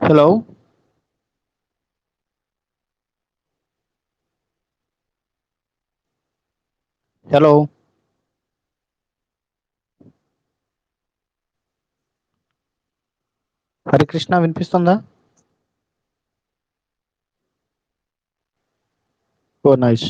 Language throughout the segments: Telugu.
Hello, hello. హరే కృష్ణ వినిపిస్తుందా? ఓ నైస్.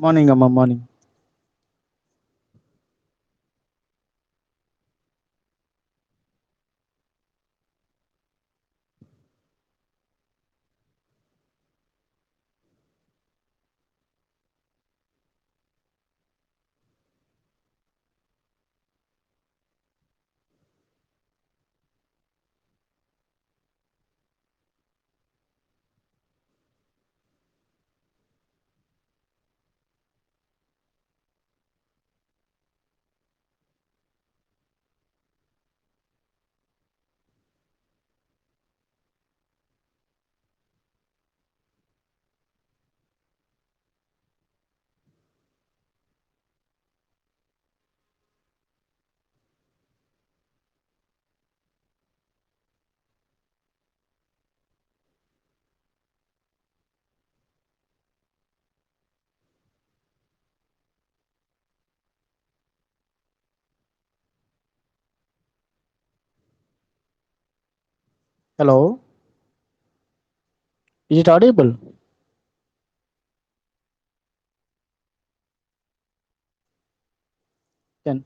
మార్నింగ్ అమ్మా morning. Hello, is it audible? Then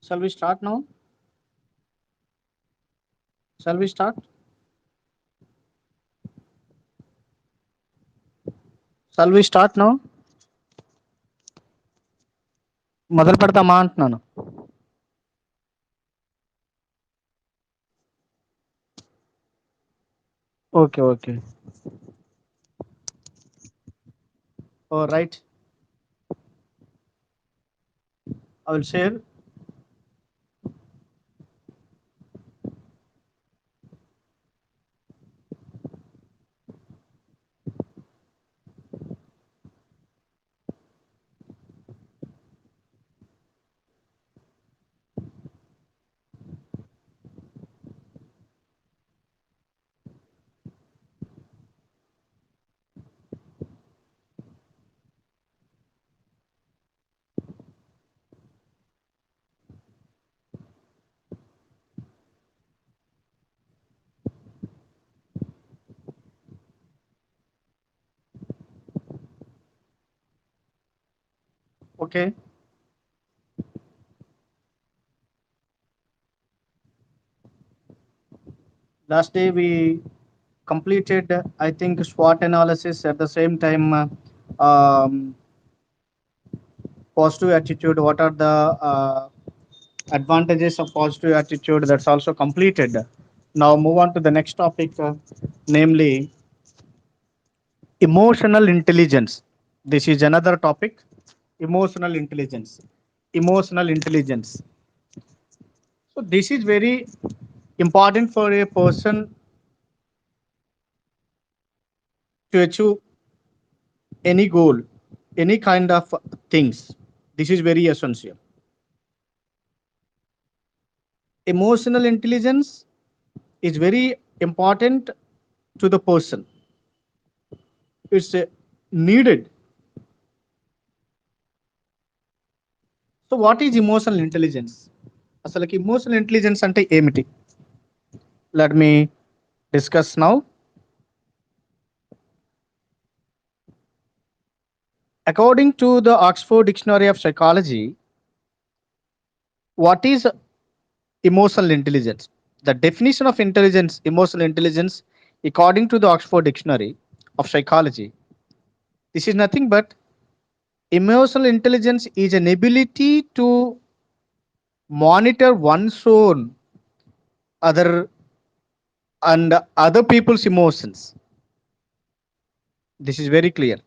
shall we start now? Shall we start? Shall we start now? మొదలు పెడతామా అంటున్నాను. Okay okay. Oh right. I will share. Okay. Last day we completed, I think, SWOT analysis at the same time. Positive attitude. What are the advantages of positive attitude? That's also completed. Now move on to the next topic, namely emotional intelligence. This is another topic. Emotional intelligence. Emotional intelligence. So this is very important for a person to achieve any goal, any kind of things. This is very essential. Emotional intelligence is very important to the person. It's needed so what is emotional intelligence? అసలుకి ఇమోషనల్ ఇంటెలిజెన్స్ అంటే ఏమిటి? Let me discuss now. According to the Oxford Dictionary of Psychology, what is emotional intelligence? The definition of intelligence, emotional intelligence, according to the Oxford Dictionary of Psychology, this is nothing but emotional intelligence is an ability to monitor one's own, other and other people's emotions. This is very clear.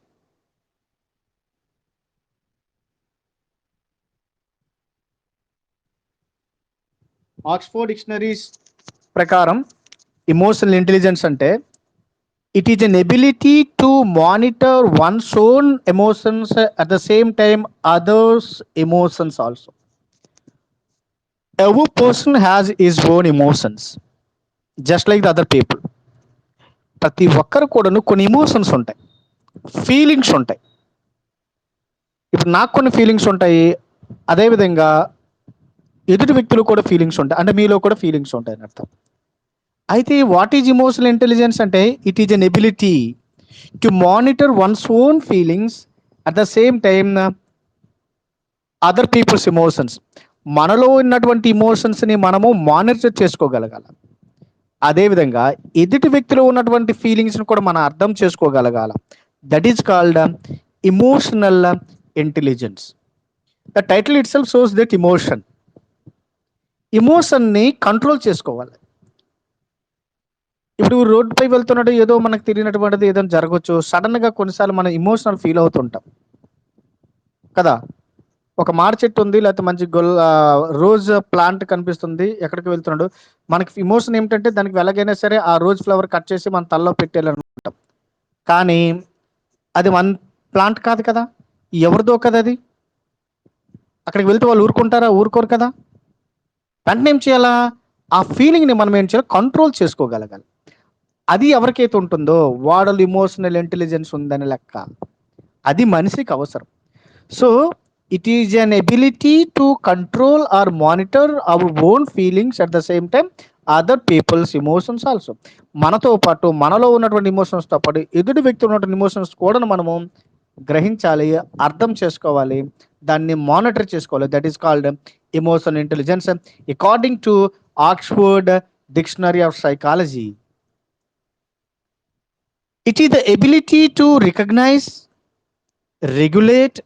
Oxford Dictionaries ప్రకారం emotional intelligence అంటే it is an ability to monitor one's own emotions at the same time others' emotions also. Every person has his own emotions, just like the other people. ప్రతి ఒక్కరు కూడాను కొన్ని ఎమోషన్స్ ఉంటాయి, ఫీలింగ్స్ ఉంటాయి. ఇప్పుడు నాకు కొన్ని ఫీలింగ్స్ ఉంటాయి, అదేవిధంగా ఎదుటి వ్యక్తులు కూడా ఫీలింగ్స్ ఉంటాయి, అంటే మీలో కూడా ఫీలింగ్స్ ఉంటాయి అని అర్థం. అయితే వాట్ ఈజ్ ఇమోషనల్ ఇంటెలిజెన్స్ అంటే it is an ability to monitor one's own feelings at the same time other people's emotions. మనలో ఉన్నటువంటి ఇమోషన్స్ని మనము మానిటర్ చేసుకోగలగాలి. అదేవిధంగా ఎదుటి వ్యక్తిలో ఉన్నటువంటి ఫీలింగ్స్ని కూడా మనం అర్థం చేసుకోగలగాలి. That is called emotional intelligence. The title itself shows that ఇమోషన్ని కంట్రోల్ చేసుకోవాలి. ఇప్పుడు రోడ్డుపై వెళ్తున్నట్టు ఏదో మనకు తెలియనటువంటిది ఏదో జరగవచ్చు, సడన్గా కొన్నిసార్లు మనం ఇమోషనల్ ఫీల్ అవుతుంటాం కదా. ఒక మాడి చెట్టు ఉంది, లేకపోతే మంచి రోజ్ ప్లాంట్ కనిపిస్తుంది, ఎక్కడికి వెళ్తున్నాడు, మనకి ఇమోషన్ ఏమిటంటే దానికి ఎలాగైనా సరే ఆ రోజ్ ఫ్లవర్ కట్ చేసి మన తలలో పెట్టేయాలనుకుంటాం. కానీ అది మన ప్లాంట్ కాదు కదా, ఎవరిదో కదా అది. అక్కడికి వెళ్తే వాళ్ళు ఊరుకుంటారా? ఊరుకోరు కదా. వెంటనే ఏం చేయాలా? ఆ ఫీలింగ్ని మనం ఏం చేయాలి? కంట్రోల్ చేసుకోగలగాలి. అది ఎవరికైతే ఉంటుందో వాళ్ళలో ఇమోషనల్ ఇంటెలిజెన్స్ ఉందని లెక్క. అది మనిషికి అవసరం. So it is an ability to control or monitor our own feelings at the same time other people's emotions also. మనతో పాటు మనలో ఉన్నటువంటి ఇమోషన్స్తో పాటు ఎదుటి వ్యక్తి ఉన్నటువంటి ఇమోషన్స్ కూడా మనము గ్రహించాలి, అర్థం చేసుకోవాలి, దాన్ని మానిటర్ చేసుకోవాలి. That is called emotional intelligence according to Oxford dictionary of psychology. It is the ability to recognize, regulate,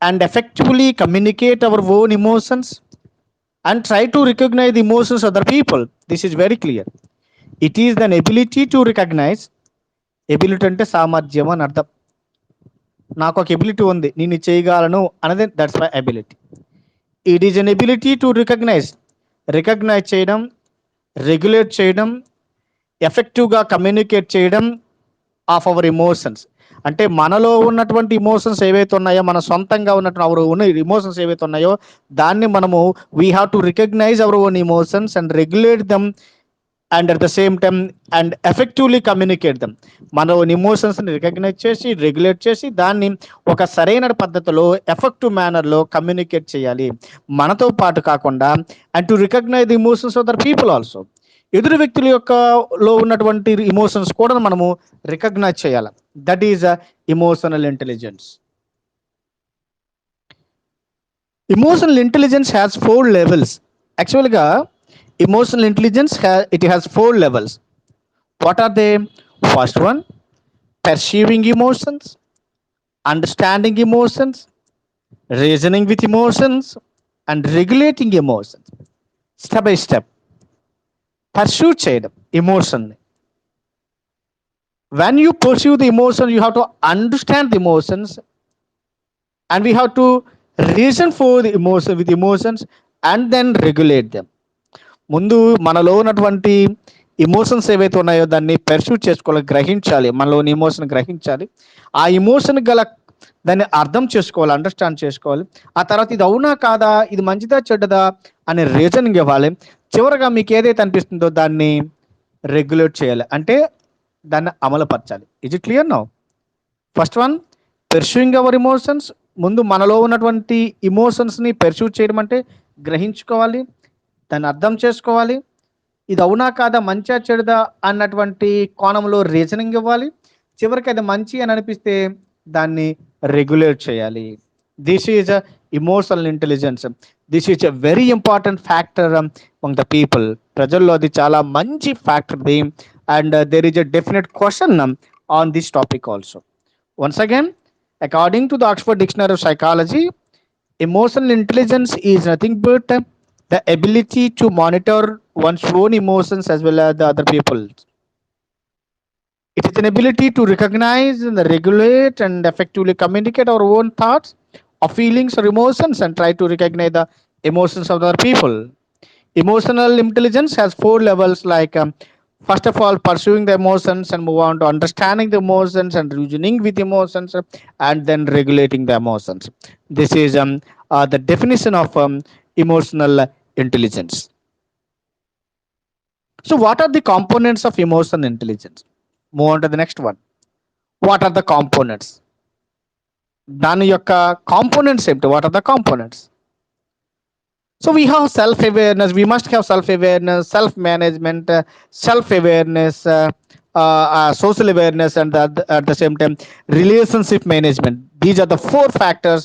and effectively communicate our own emotions and try to recognize the emotions of other people. This is very clear. It is an ability to recognize. Ability అంటే సామర్థ్యం అని అర్థం. నాకు ఒక ఎబిలిటీ ఉంది, నేను చేయగలను అనేది that's my ability. It is an ability to recognize చేయడం, రెగ్యులేట్ చేయడం, ఎఫెక్టివ్గా కమ్యూనికేట్ చేయడం ఆఫ్ అవర్ ఇమోషన్స్. అంటే మనలో ఉన్నటువంటి ఇమోషన్స్ ఏవైతే ఉన్నాయో, మన సొంతంగా ఉన్నటువంటి అవర్ ఓన్ ఇమోషన్స్ ఏవైతే ఉన్నాయో దాన్ని మనము we have to recognize our own emotions and regulate them and at the same time and effectively communicate them. మన ఓన్ ఇమోషన్స్ని రికగ్నైజ్ చేసి, రెగ్యులేట్ చేసి, దాన్ని ఒక సరైన పద్ధతిలో ఎఫెక్టివ్ మేనర్లో కమ్యూనికేట్ చేయాలి మనతో పాటు కాకుండా. And to recognize the emotions of other people also. ఎదురు వ్యక్తుల యొక్క లో ఉన్నటువంటి ఇమోషన్స్ కూడా మనము రికగ్నైజ్ చేయాలి. That is emotional intelligence. Emotional intelligence has 4 levels. యాక్చువల్గా emotional intelligence it has 4 levels. What are they? First one, perceiving emotions, understanding emotions, reasoning with emotions, and regulating emotions. Step by step pursue చేయడం ఎమోషన్ని. When you pursue the emotion you have to understand the emotions and we have to reason for the emotion with emotions and then regulate them. ముందు మనలో ఉన్నటువంటి ఎమోషన్స్ ఏవైతే ఉన్నాయో దాన్ని పర్సూ చేసుకోవాలి, గ్రహించాలి, మనలోని ఎమోషన్ గ్రహించాలి, ఆ ఎమోషన్ గల దాన్ని అర్థం చేసుకోవాలి, అండర్స్టాండ్ చేసుకోవాలి. ఆ తర్వాత ఇది అవునా కాదా, ఇది మంచిదా చెడ్డదా అనే రీజనింగ్ ఇవ్వాలి. చివరగా మీకు ఏదైతే అనిపిస్తుందో దాన్ని రెగ్యులేట్ చేయాలి, అంటే దాన్ని అమలుపరచాలి. Is it clear now? First one, pursuing our emotions, ముందు మనలో ఉన్నటువంటి ఇమోషన్స్ని పెర్సీవ్ చేయడం అంటే గ్రహించుకోవాలి, దాన్ని అర్థం చేసుకోవాలి, ఇది అవునా కాదా, మంచిగా చెడుదా అన్నటువంటి కోణంలో రీజనింగ్ ఇవ్వాలి. చివరికి అది మంచి అని అనిపిస్తే దాన్ని రెగ్యులేట్ చేయాలి. This is emotional intelligence. This is a very important factor among the people. ప్రజల్లో అది చాలా మంచి factor the. And there is a definite question on this topic also. Once again, according to the Oxford Dictionary of Psychology, emotional intelligence is nothing but the ability to monitor one's own emotions as well as the other people. It is an ability to recognize and regulate and effectively communicate our own thoughts or feelings or emotions and try to recognize the emotions of other people. Emotional intelligence has four levels, like first of all, pursuing the emotions and move on to understanding the emotions and reasoning with emotions, and then regulating the emotions. This is the definition of emotional intelligence. So what are the components of emotional intelligence? Move on to the next one. What are the components? దాని యొక్క కాంపోనెంట్స్ ఏమిటి? What are the components? So we have self-awareness. We must have self-awareness, self-management, self-awareness, social awareness, and at the same time, relationship management. These are the four factors,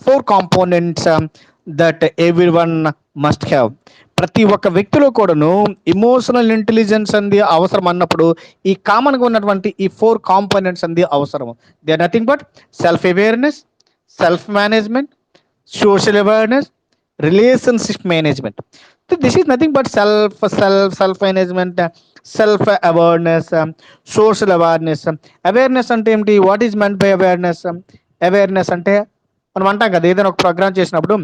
four components that everyone must have. ప్రతి ఒక్క వ్యక్తిలో కూడాను ఇమోషనల్ ఇంటెలిజెన్స్ అనేది అవసరం అన్నప్పుడు ఈ కామన్గా ఉన్నటువంటి ఈ ఫోర్ కాంపోనెంట్స్ అనేది అవసరం. They are nothing but self awareness, self management, social awareness, relationship management. So this is nothing but self management, self awareness, social awareness. Awareness అంటే ఏమిటి? What is meant by awareness? Awareness అంటే మనం అంటాం కదా, ఏదైనా ఒక ప్రోగ్రామ్ చేసినప్పుడు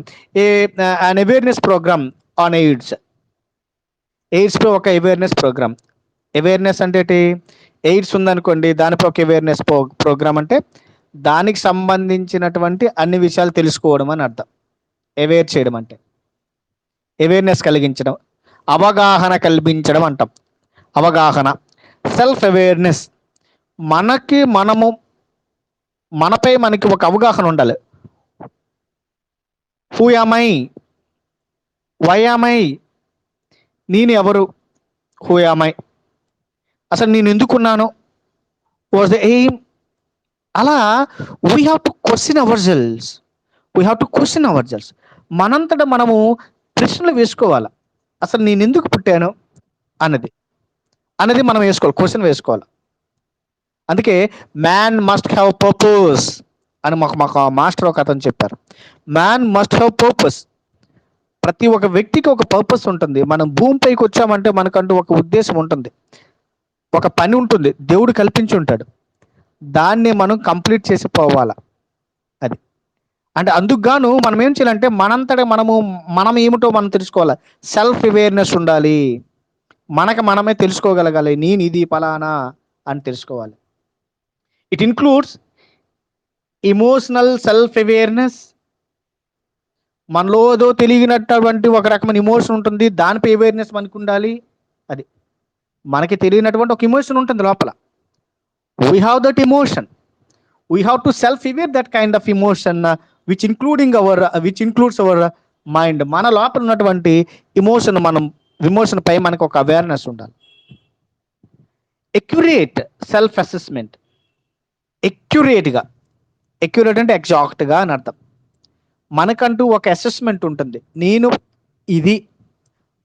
అన్ అవేర్నెస్ ప్రోగ్రామ్ ఆన్ ఎయిడ్స్పై ఒక అవేర్నెస్ ప్రోగ్రామ్. అవేర్నెస్ అంటే ఏంటి? ఎయిడ్స్ ఉందనుకోండి, దానిపై ఒక అవేర్నెస్ ప్రోగ్రామ్ అంటే దానికి సంబంధించినటువంటి అన్ని విషయాలు తెలుసుకోవడం అని అర్థం. అవేర్ చేయడం అంటే అవేర్నెస్ కలిగించడం, అవగాహన కల్పించడం అంటాం. అవగాహన, సెల్ఫ్ అవేర్నెస్. మనపై మనకి ఒక అవగాహన ఉండాలి. Who am I, why am I, నేను ఎవరు, హూ యామ్ ఐ, అసలు నేను ఎందుకున్నాను, వాజ్ ద ఎయిమ్. అలా we have to question our selves. మనంతటా మనము ప్రశ్నలు వేసుకోవాలి. అసలు నేను ఎందుకు పుట్టాను అన్నది మనం వేసుకోవాలి, క్వశ్చన్ వేసుకోవాలి. అందుకే మ్యాన్ మస్ట్ హ్యావ్ పర్పస్ అని మాకు మాస్టర్ ఒక అతను చెప్పారు. Man must have purpose. ప్రతి ఒక్క వ్యక్తికి ఒక పర్పస్ ఉంటుంది. మనం భూమిపైకి వచ్చామంటే మనకంటూ ఒక ఉద్దేశం ఉంటుంది, ఒక పని ఉంటుంది, దేవుడు కల్పించి ఉంటాడు. దాన్ని మనం కంప్లీట్ చేసి పోవాలా. అది అంటే అందుకు గాను మనం ఏం చేయాలంటే మనంతటా మనం ఏమిటో మనం తెలుసుకోవాలి. సెల్ఫ్ అవేర్నెస్ ఉండాలి. మనమే తెలుసుకోగలగాలి, నేను ఇది ఫలానా అని తెలుసుకోవాలి. It includes emotional self awareness. మనలో ఏదో తెలియనటువంటి ఒక రకమైన ఇమోషన్ ఉంటుంది, దానిపై అవేర్నెస్ మనకు ఉండాలి. అది మనకి తెలియనటువంటి ఒక ఇమోషన్ ఉంటుంది లోపల. We have that emotion. We have to self aware that kind of emotion which includes our mind. మన లోపల ఉన్నటువంటి ఇమోషన్ పై మనకు ఒక అవేర్నెస్ ఉండాలి. Accurate self assessment. ఎక్యురేట్ అంటే ఎగ్జాక్ట్గా అని అర్థం. మనకంటూ ఒక అసెస్మెంట్ ఉంటుంది. నేను ఇది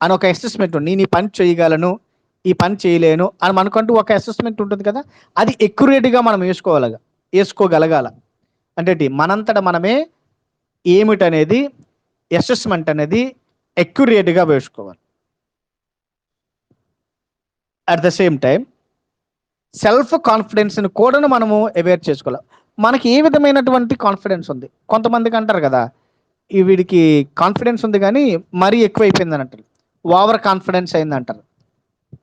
అని ఒక అసెస్మెంట్ ఉంటుంది. నేను ఈ పని చేయగలను, ఈ పని చేయలేను అని మనకంటూ ఒక అసెస్మెంట్ ఉంటుంది కదా, అది ఎక్యురేట్గా మనం వేసుకోగలగాల. అంటే మనంతటా మనమే ఏమిటనేది అసెస్మెంట్ అనేది ఎక్యురేట్గా వేసుకోవాలి. At the same time self కాన్ఫిడెన్స్ని కూడా మనము అవేర్ చేసుకోవాలి. మనకి ఏ విధమైనటువంటి కాన్ఫిడెన్స్ ఉంది. కొంతమందికి అంటారు కదా, వీడికి కాన్ఫిడెన్స్ ఉంది కానీ మరీ ఎక్కువైపోయిందని అంటారు, ఓవర్ కాన్ఫిడెన్స్ అయిందంటారు.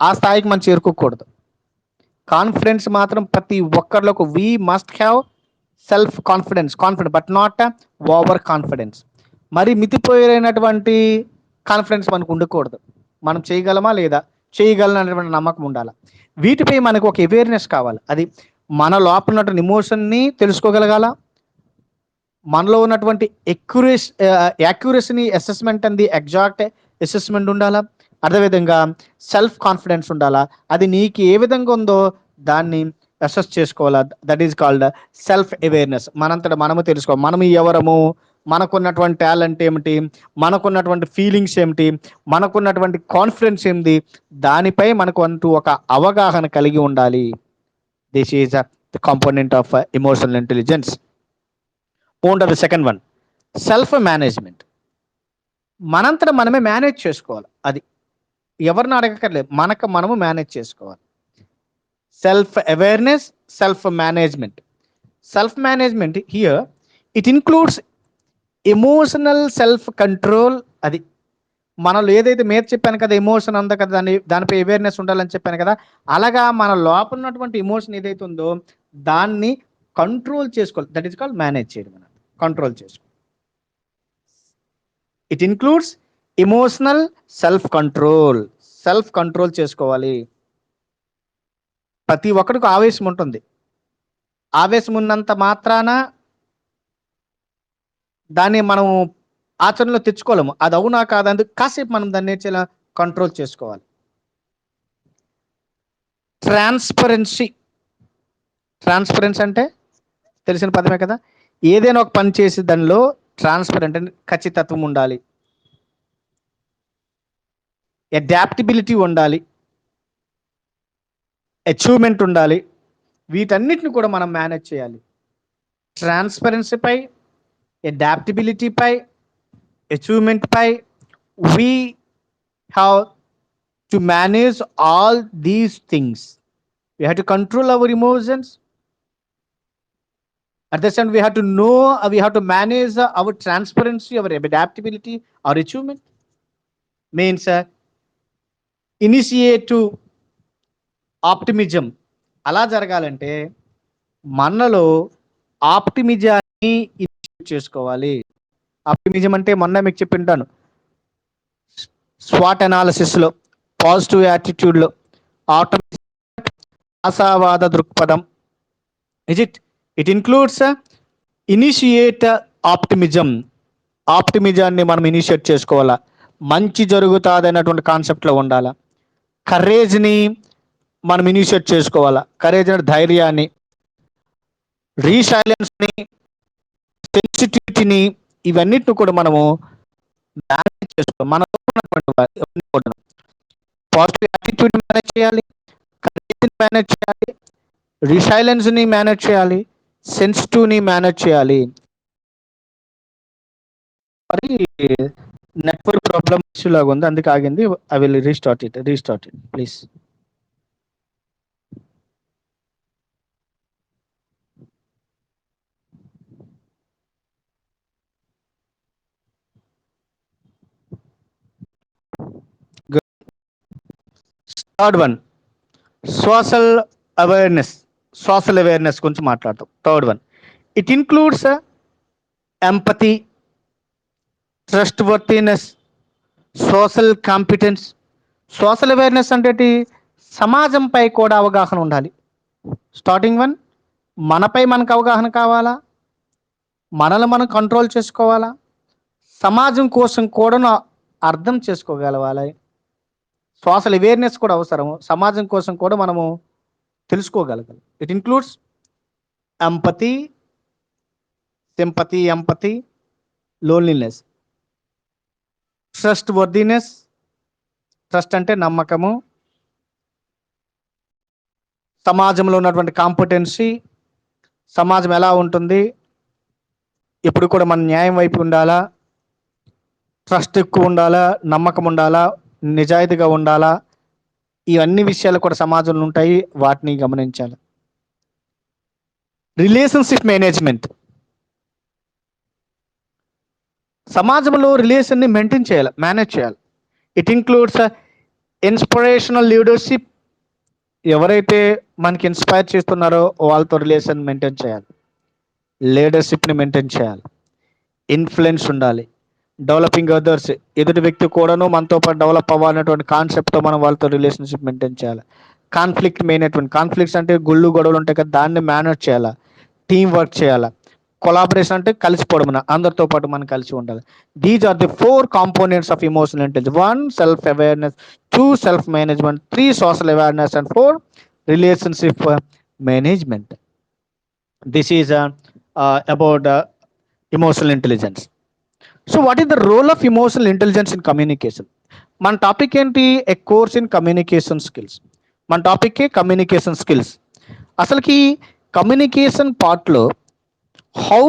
ఆ స్థాయికి మనం చేరుకోకూడదు. కాన్ఫిడెన్స్ మాత్రం ప్రతి ఒక్కరిలోకి we must have self confidence but not over confidence. మరి మితిపోయినటువంటి కాన్ఫిడెన్స్ మనకు ఉండకూడదు. మనం చేయగలమా లేదా, చేయగలనటువంటి నమ్మకం ఉండాలి. వీటిపై మనకు ఒక అవేర్నెస్ కావాలి. అది మన లోపల ఉన్నటువంటి ఇమోషన్ని తెలుసుకోగలగాల, మనలో ఉన్నటువంటి యాక్యురసీని అసెస్మెంట్ అంది ఎగ్జాక్ట్ అసెస్మెంట్ ఉండాలా. అదేవిధంగా సెల్ఫ్ కాన్ఫిడెన్స్ ఉండాలా. అది నీకు ఏ విధంగా ఉందో దాన్ని అసెస్ చేసుకోవాలా. That is called self awareness. మనంతటా మనము తెలుసుకోవాలి మనం ఎవరము, మనకున్నటువంటి టాలెంట్ ఏమిటి, మనకున్నటువంటి ఫీలింగ్స్ ఏమిటి, మనకున్నటువంటి కాన్ఫిడెన్స్ ఏమిటి, దానిపై మనకు అంటూ ఒక అవగాహన కలిగి ఉండాలి. This is the component of emotional intelligence. On the second one, self management. మనంతటా మనమే మేనేజ్ చేసుకోవాలి. అది ఎవరిని అడగక్కర్లేదు, మనకు మనము మేనేజ్ చేసుకోవాలి. Self awareness, self management. Self management here it includes emotional self control. అది మనలో ఏదైతే మీరు చెప్పాను కదా, ఎమోషన్ ఉందో కదా, దానిపై అవేర్నెస్ ఉండాలని చెప్పాను కదా, అలాగా మన లోపల ఉన్నటువంటి ఎమోషన్ ఏదైతే ఉందో దాన్ని కంట్రోల్ చేసుకోవాలి. దట్ ఈస్ కాల్డ్ మేనేజ్ చేయడం, కంట్రోల్ చేసుకోవాలి. It includes emotional self control. Self control చేసుకోవాలి. ప్రతి ఒక్కడికి ఆవేశం ఉంటుంది. ఆవేశం ఉన్నంత మాత్రాన దాన్ని మనం ఆచరణలో తెచ్చుకోలేము. అది అవునా కాదా అందుకు కాసేపు మనం దాన్ని నేర్చేలా కంట్రోల్ చేసుకోవాలి. ట్రాన్స్పరెన్సీ. ట్రాన్స్పరెన్సీ అంటే తెలిసిన పదమే కదా. ఏదైనా ఒక పని చేసి దానిలో ట్రాన్స్పరెంట్ అంటే ఖచ్చితత్వం ఉండాలి, అడాప్టబిలిటీ ఉండాలి, అచీవ్మెంట్ ఉండాలి. వీటన్నిటిని కూడా మనం మేనేజ్ చేయాలి. ట్రాన్స్పరెన్సీపై, అడాప్టబిలిటీపై, అచీవ్మెంట్పై we have to manage all these things. We have to control our emotions. At the same time, we have to know, we have to manage our transparency, our adaptability, our achievement. Means initiate to optimism. అలా జరగాలంటే మనలో ఆప్టిమిజాన్ని ఇనిషియేట్ చేసుకోవాలి. ఆప్టిమిజం అంటే మొన్న మీకు చెప్పింటాను, స్వాట్ అనాలిసిస్లో, పాజిటివ్ యాటిట్యూడ్లో ఆశావాద దృక్పథం. It includes initiate optimism. ఆప్టిమిజాన్ని మనం ఇనిషియేట్ చేసుకోవాలా. మంచి జరుగుతుంది అన్నటువంటి కాన్సెప్ట్లో ఉండాలా. కరేజ్ని మనం ఇనిషియేట్ చేసుకోవాలా. కరేజ్ అంటే ధైర్యాన్ని, రీసైలెన్స్ని, సెన్సిటివిటీని, ఇవన్నిటిని కూడా మనము మేనేజ్ చేసుకోవాలి. మనలో ఉన్నటువంటి పాజిటివ్ యాటిట్యూడ్ మేనేజ్ చేయాలి, కరేజ్ని మేనేజ్ చేయాలి, రీసైలెన్స్ని మేనేజ్ చేయాలి, సెన్సిటివ్ని మేనేజ్ చేయాలి. మరి నెట్వర్క్ ప్రాబ్లమ్ ఇష్యూ లాగా ఉంది, అందుకే ఆగింది. I will restart it please. Third one, social awareness. Social awareness గురించి మాట్లాడతాం. Third one, it includes empathy, trust worthiness, social competence. Social awareness అంటే సమాజంపై కూడా అవగాహన ఉండాలి. స్టార్టింగ్ వన్, మనపై మనకు అవగాహన కావాలా, మనల్ని మనం కంట్రోల్ చేసుకోవాలా, సమాజం కోసం కూడా అర్థం చేసుకోగలవాలి. సోషల్ అవేర్నెస్ కూడా అవసరము, సమాజం కోసం కూడా మనము తెలుసుకోగలగాలి. It includes empathy, sympathy, empathy, loneliness, trust worthiness. Trust అంటే నమ్మకము, సమాజంలో ఉన్నటువంటి కాంపిటెన్సీ, సమాజం ఎలా ఉంటుంది, ఎప్పుడు కూడా మన న్యాయం వైపు ఉండాలా, ట్రస్ట్ ఎక్కువ ఉండాలా, నమ్మకం ఉండాలా, నిజాయితీగా ఉండాలా, ఇవన్నీ విషయాలు కూడా సమాజంలో ఉంటాయి, వాటిని గమనించాలి. Relationship management. సమాజంలో రిలేషన్ని మెయింటైన్ చేయాలి, మేనేజ్ చేయాలి. It includes inspirational leadership. ఎవరైతే మనకి ఇన్స్పైర్ చేస్తున్నారో వాళ్ళతో రిలేషన్ మెయింటైన్ చేయాలి, లీడర్షిప్ని మెయింటైన్ చేయాలి, ఇన్ఫ్లుయెన్స్ ఉండాలి, డెవలపింగ్ అదర్స్. ఎదుటి వ్యక్తి కూడాను మనతో పాటు డెవలప్ అవ్వాలనేటువంటి కాన్సెప్ట్తో మనం వాళ్ళతో రిలేషన్షిప్ మెయింటైన్ చేయాలి. Conflict management. కాన్ఫ్లిక్ట్స్ అంటే గుళ్ళు గొడవలు ఉంటాయి కదా, దాన్ని మేనేజ్ చేయాలా, టీం వర్క్ చేయాలా, కొలాబరేషన్ అంటే కలిసిపోవడం, అందరితో పాటు మనం కలిసి ఉండాలి. These are the 4 components of emotional intelligence. 1 self awareness, 2 self management, 3 social awareness and 4 relationship management. This is about emotional intelligence. So what is the role of emotional intelligence in communication? మన టాపిక్ ఏంటి? A course in communication skills. మన టాపిక్ కమ్యూనికేషన్ స్కిల్స్. అసలుకి కమ్యూనికేషన్ పార్ట్లో how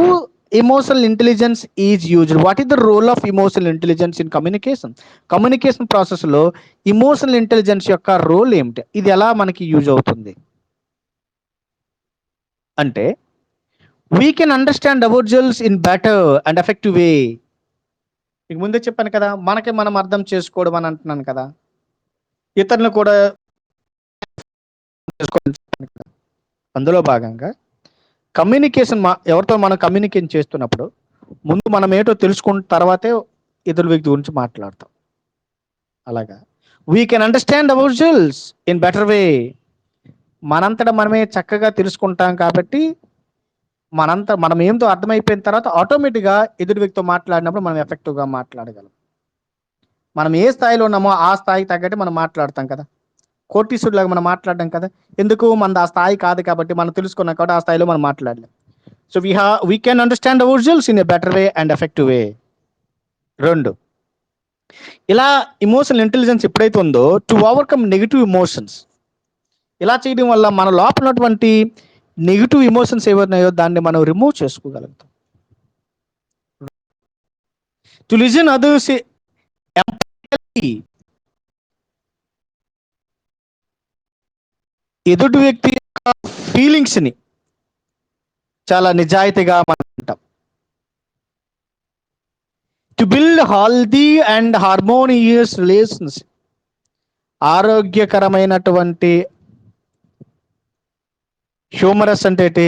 emotional intelligence is used, what is the role of emotional intelligence in communication? Communication ప్రాసెస్లో ఎమోషనల్ ఇంటెలిజెన్స్ యొక్క రోల్ ఏమిటి? ఇది ఎలా మనకి యూజ్ అవుతుంది అంటే, we can understand ourselves in better and effective వే. మీకు ముందే చెప్పాను కదా, మనకి మనం అర్థం చేసుకోవడం అని అంటున్నాను కదా, ఇతరులను కూడా చేసుకోవాలి. అందులో భాగంగా కమ్యూనికేషన్, ఎవరితో మనం కమ్యూనికేట్ చేస్తున్నప్పుడు ముందు మనం ఏంటో తెలుసుకున్న తర్వాతే ఇతరుల వ్యక్తి గురించి మాట్లాడతాం. అలాగా we can understand ourselves in better way. మనంతటా మనమే చక్కగా తెలుసుకుంటాం కాబట్టి మనం ఏంటో అర్థమైపోయిన తర్వాత ఆటోమేటిక్గా ఎదుటి వ్యక్తితో మాట్లాడినప్పుడు మనం ఎఫెక్టివ్గా మాట్లాడగలం. మనం ఏ స్థాయిలో ఉన్నామో ఆ స్థాయికి తగ్గట్టు మనం మాట్లాడతాం కదా. కోటీశ్వరులాగా మనం మాట్లాడడం కదా. ఎందుకు? మనది ఆ స్థాయి కాదు కాబట్టి, మనం తెలుసుకున్నాం కాబట్టి ఆ స్థాయిలో మనం మాట్లాడలేం. So we can understand ourselves in a better way and effective way. 2, ఇలా ఎమోషనల్ ఇంటెలిజెన్స్ ఎప్పుడైతే ఉందో, టు ఓవర్కమ్ నెగిటివ్ ఎమోషన్స్. ఇలా చేయడం వల్ల మన లోపల ఉన్నటువంటి నెగిటివ్ ఎమోషన్స్ ఏవన్నాయో దాన్ని మనం రిమూవ్ చేసుకోగలుగుతాం. To listen others empathically. ఎదుటి వ్యక్తి యొక్క ఫీలింగ్స్ని చాలా నిజాయితీగా మనం ఉంటాం. To build healthy and harmonious relations. ఆరోగ్యకరమైనటువంటి, హ్యూమరస్ అంటే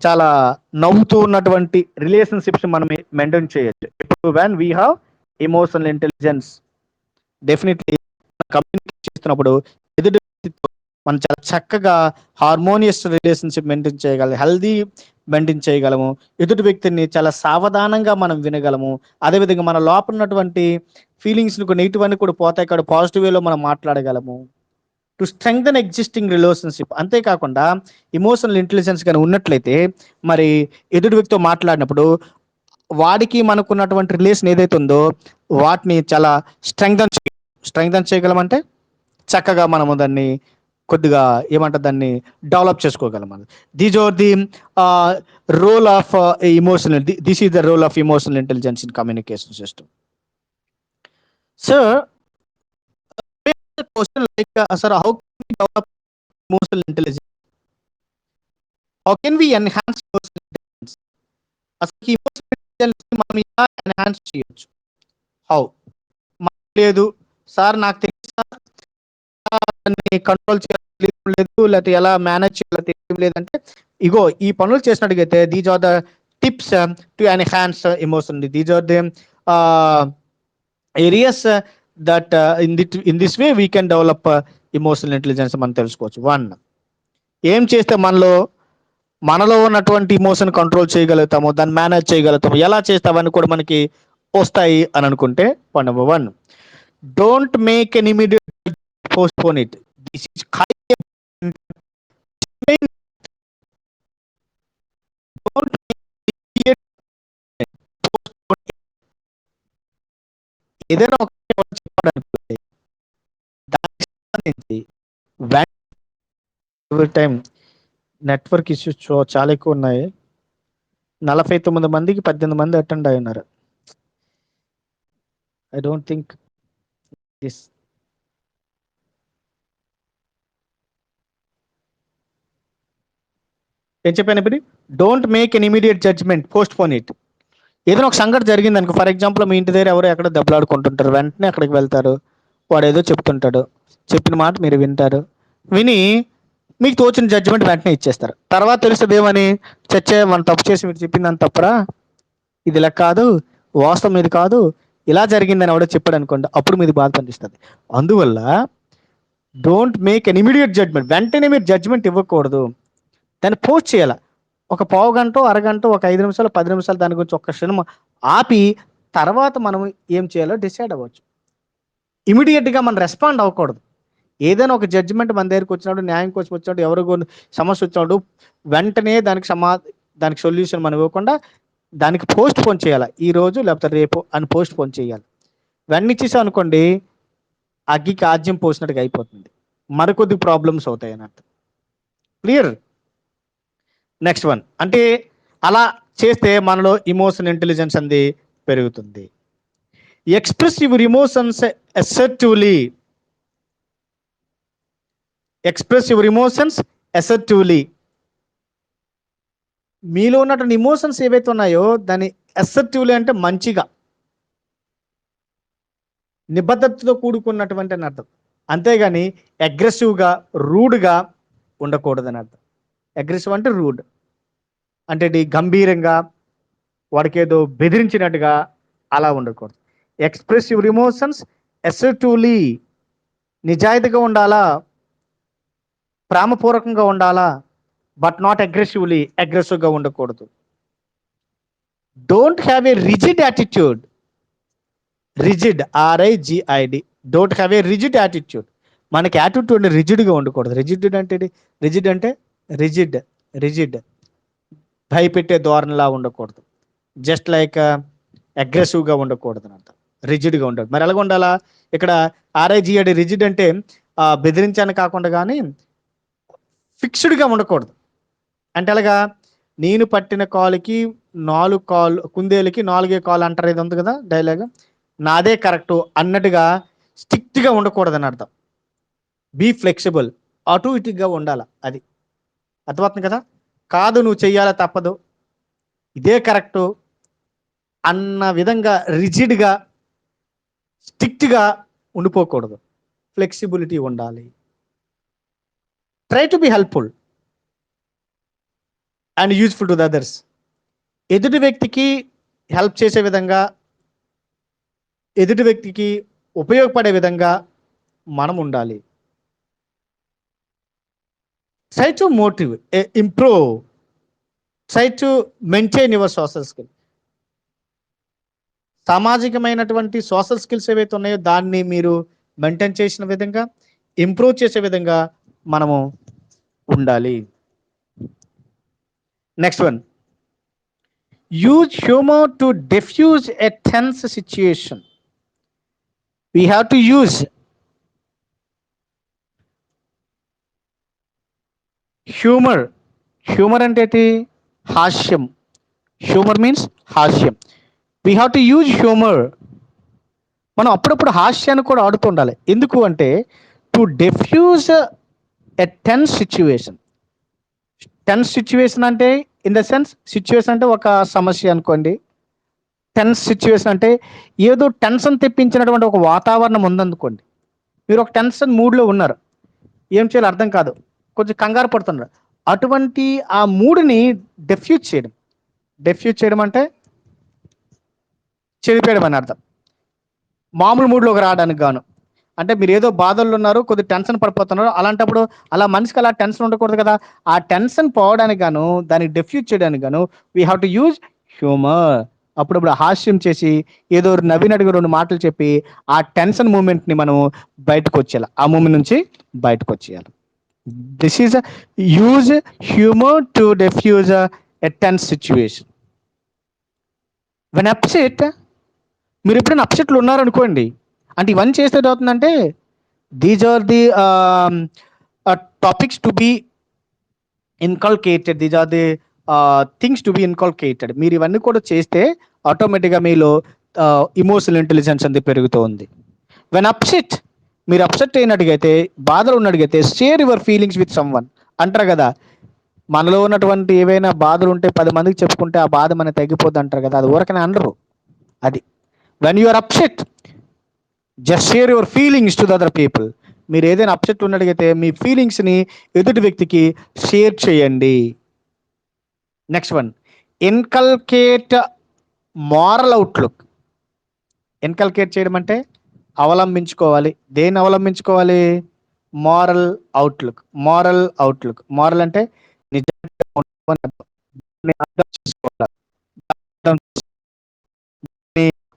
చాలా నవ్వుతూ ఉన్నటువంటి రిలేషన్షిప్స్ మనం మెయింటైన్ చేయొచ్చు. ఇప్పుడు when we have emotional intelligence, definitely communicate చేస్తున్నప్పుడు ఎదుటి వ్యక్తితో మనం చాలా చక్కగా హార్మోనియస్ రిలేషన్షిప్ మెయింటైన్ చేయగలం, హెల్దీ మెయింటైన్ చేయగలము. ఎదుటి వ్యక్తిని చాలా సావధానంగా మనం వినగలము. అదేవిధంగా మన లోపల ఉన్నటువంటి ఫీలింగ్స్ నెగిటివ్ అన్ని కూడా పోతాయి కాబట్టి పాజిటివ్ వేలో మనం మాట్లాడగలము. To strengthen existing relationship. అంతేకాకుండా ఎమోషనల్ ఇంటెలిజెన్స్ కానీ ఉన్నట్లయితే మరి ఎదుటి వ్యక్తితో మాట్లాడినప్పుడు వాడికి మనకున్నటువంటి రిలేషన్ ఏదైతే ఉందో వాటిని చాలా స్ట్రెంగ్థెన్ చేయగలమంటే చక్కగా మనము దాన్ని కొద్దిగా ఏమంటారు, దాన్ని డెవలప్ చేసుకోగలం. These are the role of emotional, this is the role of emotional intelligence in communication system. So question like sir, how can we develop emotional intelligence? How can we enhance emotional intelligence? అసలు ఈ emotional intelligence ని మనం ఎలా enhance చేయొచ్చు? How? లేదు సార్, నాకు తెలియదు సార్, దాన్ని కంట్రోల్ చేయడం లేదు, లేకపోతే ఎలా మేనేజ్ చేయాలో తెలియడం లేదంటే, ఇగో ఈ పనులు చేసినట్టుగైతే these are the tips to enhance emotion. These are the areas that in this way we can develop emotional intelligence మనం తెలుసుకోవచ్చు. 1, ఏం చేస్తే మనలో ఉన్నటువంటి ఎమోషన్ కంట్రోల్ చేయగలుగుతాము, దాన్ని మేనేజ్ చేయగలుగుతాము, ఎలా చేస్తామని కూడా మనకి వస్తాయి అని అనుకుంటే, number 1, don't make an immediate, postpone it. This is ఏదైనా ఒక చెప్పాలనుకుంటే దానికి సంబంధించి టైం నెట్వర్క్ ఇష్యూస్ చాలా ఎక్కువ ఉన్నాయి. 49 మందికి 18 మంది అటెండ్ అయి ఉన్నారు. I don't think this. ఏం చెప్పాను ఇప్పుడు? Don't make an immediate judgement, postpone it. ఏదైనా ఒక సంఘటన జరిగింది అనుకో, ఫర్ ఎగ్జాంపుల్ మీ ఇంటి దగ్గర ఎవరో ఎక్కడ దెబ్బలాడుకుంటుంటారు, వెంటనే అక్కడికి వెళ్తారు, వాడు ఏదో చెప్తుంటాడు, చెప్పిన మాట మీరు వింటారు, విని మీకు తోచిన జడ్జిమెంట్ వెంటనే ఇచ్చేస్తారు. తర్వాత తెలుస్తుంది ఏమని, చచ్చే మనం తప్పు చేసి మీరు చెప్పింది అంత తప్పరా, ఇది ఇలా కాదు, వాస్తవం ఇది కాదు, ఇలా జరిగిందని ఎవడో చెప్పాడు అనుకోండి, అప్పుడు మీది బాధ అనిపిస్తుంది. అందువల్ల don't make an immediate judgement, వెంటనే మీరు జడ్జ్మెంట్ ఇవ్వకూడదు, దాన్ని పోస్ట్ చేయాలి. ఒక పావు గంట, అరగంట, ఒక 5 నిమిషాలు, 10 నిమిషాలు దాని గురించి ఒక్క క్షణం ఆపి తర్వాత మనం ఏం చేయాలో డిసైడ్ అవ్వచ్చు. ఇమీడియట్గా మనం రెస్పాండ్ అవ్వకూడదు. ఏదైనా ఒక జడ్జిమెంట్ మన దగ్గరికి వచ్చినప్పుడు, న్యాయం కోసం వచ్చినప్పుడు, ఎవరికో సమస్య వచ్చినప్పుడు వెంటనే దానికి సొల్యూషన్ మనం ఇవ్వకుండా దానికి పోస్ట్ పోన్ చేయాలి. ఈ రోజు లేకపోతే రేపు అని పోస్ట్ పోన్ చేయాలి. వెంటనే ఇచ్చేసాం అనుకోండి, అగ్గికి ఆజ్యం పోసినట్టుగా అయిపోతుంది, మరికొద్ది ప్రాబ్లమ్స్ అవుతాయి అన్నట్టు. క్లియర్? నెక్స్ట్ వన్ అంటే అలా చేస్తే మనలో ఇమోషన్ ఇంటెలిజెన్స్ అనేది పెరుగుతుంది. Express your emotions assertively. Express your emotions assertively. మీలో ఉన్నటువంటి ఇమోషన్స్ ఏవైతే ఉన్నాయో దాన్ని అసర్టివ్లీ అంటే మంచిగా, నిబద్ధతతో కూడుకున్నటువంటి అని అర్థం. అంతేగాని అగ్రెసివ్గా, రూడ్గా ఉండకూడదని అర్థం. అగ్రెసివ్ అంటే రూడ్ అంటే గంభీరంగా, వాడికి ఏదో బెదిరించినట్టుగా అలా ఉండకూడదు. Express your emotions assertively. నిజాయితీగా ఉండాలా, ప్రేమపూర్వకంగా ఉండాలా, బట్ నాట్ అగ్రెసివ్లీ. అగ్రెసివ్గా ఉండకూడదు. Don't have a rigid attitude. Rigid, RIGID. Don't have a rigid attitude. మనకి యాటిట్యూడ్ రిజిడ్గా ఉండకూడదు. రిజిడ్ అంటే రిజిడ్ భయపెట్టే ధోరణిలా ఉండకూడదు. జస్ట్ లైక్ అగ్రెసివ్గా ఉండకూడదు అని అర్థం. రిజిడ్గా ఉండదు. మరి ఎలాగ ఉండాలా? ఇక్కడ RIGID రిజిడ్ అంటే బెదిరించాను కాకుండా కానీ ఫిక్స్డ్గా ఉండకూడదు. అంటే అలాగా నేను పట్టిన కాలుకి 4 కాళ్ళు, కుందేలుకి 4 కాళ్ళు అంటారు, ఇది ఉంది కదా డైలాగ్, నాదే కరెక్టు అన్నట్టుగా స్ట్రిక్ట్గా ఉండకూడదు అని అర్థం. బీ ఫ్లెక్సిబుల్, అటు ఇటుగా ఉండాలి. అది అర్థమవుతుంది కదా? కాదు నువ్వు చెయ్యాలా, తప్పదు, ఇదే కరెక్టు అన్న విధంగా రిజిడ్గా, స్ట్రిక్ట్గా ఉండిపోకూడదు. ఫ్లెక్సిబిలిటీ ఉండాలి. Try to be helpful and useful to the others. ఎదుటి వ్యక్తికి హెల్ప్ చేసే విధంగా, ఎదుటి వ్యక్తికి ఉపయోగపడే విధంగా మనం ఉండాలి. Try to motive, improve, try to maintain your social skill. సామాజికమైనటువంటి సోషల్ స్కిల్స్ ఏవైతే ఉన్నాయో దాన్ని మీరు మెయింటైన్ చేసిన విధంగా, ఇంప్రూవ్ చేసే విధంగా మనము ఉండాలి. Next one, use humour to diffuse a tense situation. We have to use humour. Humour అంటే ఏంటి? హాస్యం. హ్యూమర్ మీన్స్ హాస్యం. We have to use humour. మనం అప్పుడప్పుడు హాస్యాన్ని కూడా ఆడుతూ ఉండాలి. ఎందుకు అంటే to diffuse a tense situation. Tense situation అంటే ఇన్ ద సెన్స్, సిచ్యువేషన్ అంటే ఒక సమస్య అనుకోండి. టెన్స్ సిచ్యువేషన్ అంటే ఏదో టెన్షన్ తెప్పించినటువంటి ఒక వాతావరణం ఉందనుకోండి. మీరు ఒక టెన్షన్ మూడ్లో ఉన్నారు, ఏం చేయాలో అర్థం కాదు, కొంచెం కంగారు పడుతున్నారు. అటువంటి ఆ మూడ్ని డిఫ్యూజ్ చేయడం. డిఫ్యూజ్ చేయడం అంటే చెరిపేయడం అని అర్థం. మామూలు మూడ్లోకి రావడానికి గాను. అంటే మీరు ఏదో బాధల్లో ఉన్నారు, కొద్దిగా టెన్షన్ పడిపోతున్నారు, అలాంటప్పుడు అలా మనిషికి అలా టెన్షన్ ఉండకూడదు కదా. ఆ టెన్షన్ పోవడానికి గాను, దాన్ని డిఫ్యూజ్ చేయడానికి గాను we have to use humour. అప్పుడప్పుడు హాస్యం చేసి ఏదో నవ్వినట్టుగా 2 మాటలు చెప్పి ఆ టెన్షన్ మూమెంట్ని మనం బయటకు వచ్చేయాలి, ఆ మూమెంట్ నుంచి బయటకు వచ్చేయాలి. This is use humour to diffuse a tense situation. When upset, మీరు ఎప్పుడైనా అప్సెట్లు ఉన్నారనుకోండి, అంటే ఇవన్నీ చేస్తే అవుతుందంటే these are the topics to be inculcated, these are the things to be inculcated. మీరు ఇవన్నీ కూడా చేస్తే ఆటోమేటిక్గా మీలో ఇమోషనల్ ఇంటెలిజెన్స్ అనేది పెరుగుతూ ఉంది. వెన్ అప్సెట్, మీరు అప్సెట్ అయినట్టుగైతే, బాధలు ఉన్నట్టుగైతే, share your feelings with someone అంటారు కదా. మనలో ఉన్నటువంటి ఏవైనా బాధలు ఉంటే 10 మందికి చెప్పుకుంటే ఆ బాధ మనకి తగ్గిపోద్ది అంటారు కదా. అది ఊరకనే అనరు. అది when you are upset, just share your feelings to the other people. మీరు ఏదైనా అప్సెట్ ఉన్నట్టుగైతే మీ ఫీలింగ్స్ని ఎదుటి వ్యక్తికి షేర్ చేయండి. Next one, inculcate moral outlook. Inculcate చేయడం అంటే అవలంబించుకోవాలి. దేన్ని అవలంబించుకోవాలి? Moral outlook. Moral outlook, moral అంటే నిజంగా అర్థం చేసుకోవాలి. అర్థం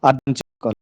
అర్థం చేసుకోవాలి.